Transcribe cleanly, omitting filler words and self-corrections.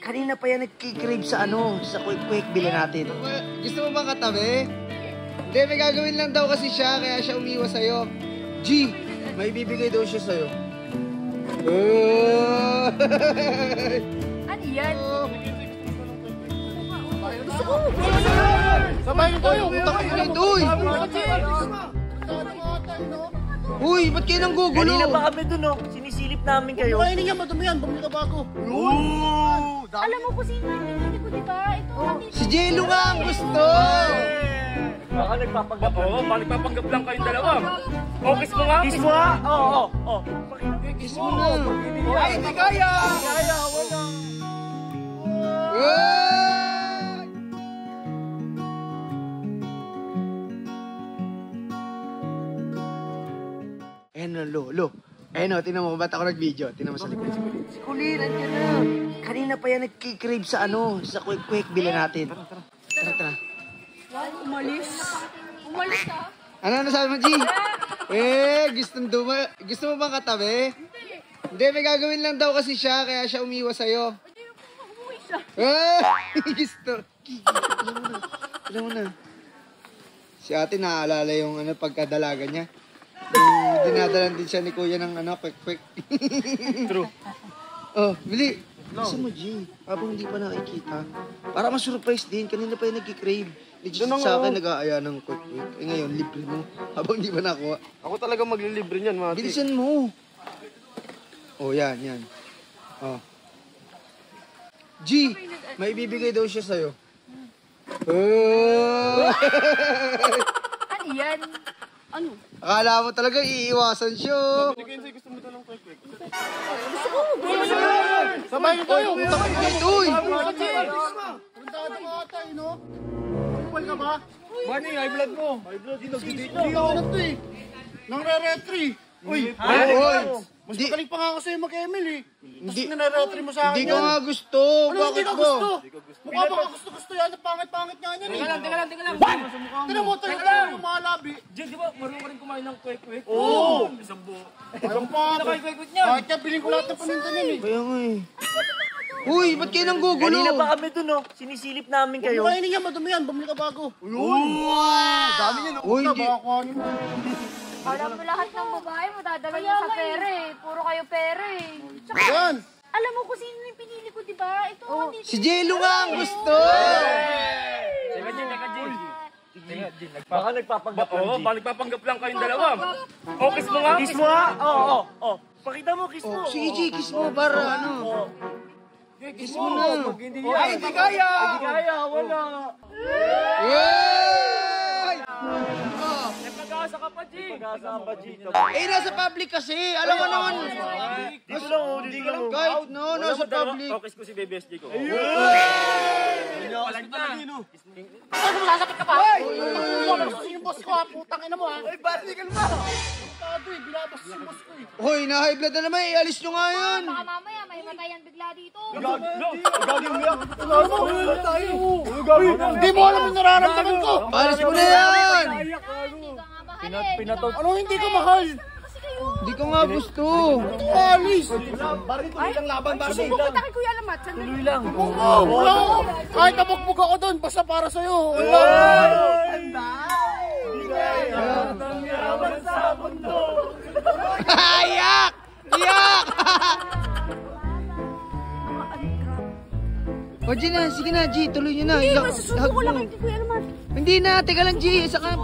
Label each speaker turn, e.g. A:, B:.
A: Kanina pa yan nagkikrave sa sa quick bilhin natin.
B: Gusto mo bang katabi? Hindi, may gagawin lang daw kasi siya, kaya siya umiwas sa'yo. G, may bibigay daw siya sa'yo.
C: Ano yan?
B: Gusto ko! Sabay na tayo! Utak ko ulit, uy! Uy, ba't kayo nang gugulo?
A: Kanina pa kami dun, sinisilip namin kayo.
D: Kainin niya, madumi yan. Bumili ka bago.
C: Alam mo kung sino yung pinili ko, di ba? Ito,
B: Si Jello nga ang gusto!
A: Baka nagpapanggap.
E: Oo, nagpapanggap lang kayong dalawa. O, kiss mo nga.
A: Kiss mo ha? Oo.
B: Kiss mo na!
E: Ay, hindi kaya!
A: Kaya, wala.
B: Lo. Tingnan mo, ba't ako nag-video? Tingnan mo sa likod.
A: Si Kulin, andyan na. Kanina pa yan nagkikrave sa sa quick bilhin natin. Tara.
C: umalis. Umalis ka?
B: Ano sabi mo, G? Gusto mo bang katabi? Hindi, may gagawin lang daw kasi siya, kaya siya umiwas sa'yo.
C: Hindi, umuwi siya.
B: Gusto. Alam mo na. Si ate naaalala yung pagkadalaga niya. Dinadalan din siya ni kuya ng quick.
E: True.
B: Oh, bili. Gusto mo, G? Habang hindi pa nakikita. Para ma-surprise din. Kanina pa yung nag-crave. Legit sa akin, nag-aaya ng quick. Ngayon, libre mo. Habang hindi pa nakuha.
E: Ako talaga maglilibre niyan, mga
B: Bilisan mo. Oh, yan. Oh. G, may bibigay daw siya sa'yo.
C: Ano yan? Ano?
B: Akala mo talaga iiwasan siya.
E: Gusto mo ito ng quick.
D: Sabay na tayo.
B: Utak ko ulit, uy!
D: Puntada ka ata, no? Kupal ka ba?
E: Manny, high blood mo.
D: Hindi ako nagto eh. Nang re-retry. Uy! Mas
B: Di-
D: magaling pa nga ako sa'yo mag-ML eh.
B: Hindi-
D: Tapos nare-retry mo sa akin
B: Hindi ko nga gusto.
D: Ano hindi
B: Bakit
D: ka
B: ba?
D: gusto? Mukha ba ka gusto-gusto yan? Ang pangit-pangit nga yan eh.
E: Teka lang.
D: Tinan mo tayo lang yung mga labi.
E: Jen, di ba marunong ka rin kumain ng quick?
D: Oo.
E: Isang buo.
D: Anong pa?
E: Quick niyan.
D: Kahit yan, bilhin ko lahat ng paninda niyan eh.
B: Kaya nga eh. Uy, ba't kayo nang gugulo?
A: Kanina pa kami dun, sinisilip namin kayo.
D: Kainin niya, madumi yan. Bumili ka bago.
E: Dami niya, no?
B: Uy, hindi.
D: Baka kuhanin mo.
C: Alam mo lahat ng babae mo, dadala niyo sa pera eh. Puro kayo pera eh. Tsaka,
D: Yan.
C: alam mo kung sino yung pinili ko, di ba? Ito, dito.
B: Si Jello nga ang gusto.
E: Teka, Jen.
A: Baka nagpapanggap lang,
E: Oo,
A: G.
E: nagpapanggap lang kayong dalawa. O, kiss mo nga.
A: Kiss mo ha? Oo. Pakita mo, kiss mo.
B: Sige, G, kiss mo para Kiss mo na.
E: Ay, hindi kaya!
A: Hindi kaya, wala.
E: Nagpag-asa ka pa, G.
A: Pag-asa ka pa, G.
B: Nasa public kasi. Alam mo naman.
A: Dito lang, dito lang.
B: Kahit nasa public.
E: O, kiss ko si Baby SJ ko.
D: Ano mo sasakit ka pa? Wala ko sino boss ko ha. Putang ina mo ha. Ay, barigal mo. Putado eh. Binabas yung boss ko eh.
B: Hoy, na-high blood na naman. Ialis nyo nga yan.
C: Baka mamaya may matayan bigla dito.
D: Hindi mo alam yung nararamdaman ko.
B: Alis mo na yan.
C: Hindi ka nga mahal eh.
D: Ano hindi ka mahal?
C: Kasi kayo.
B: Hindi ko nga gusto.
D: Alis.
C: Pupunta kay Kuya Lamat. Sandali.
A: lang.
D: Wala ako. Kahit nabugbog ako doon. Basta para sa'yo. Wala.
B: Iyak! Iyak! O, G na. Sige na, G. Tuloy nyo na.
C: Hindi, masusuko ko lang kay Kuya Lamat.
B: Hindi na. Teka lang, G. Saka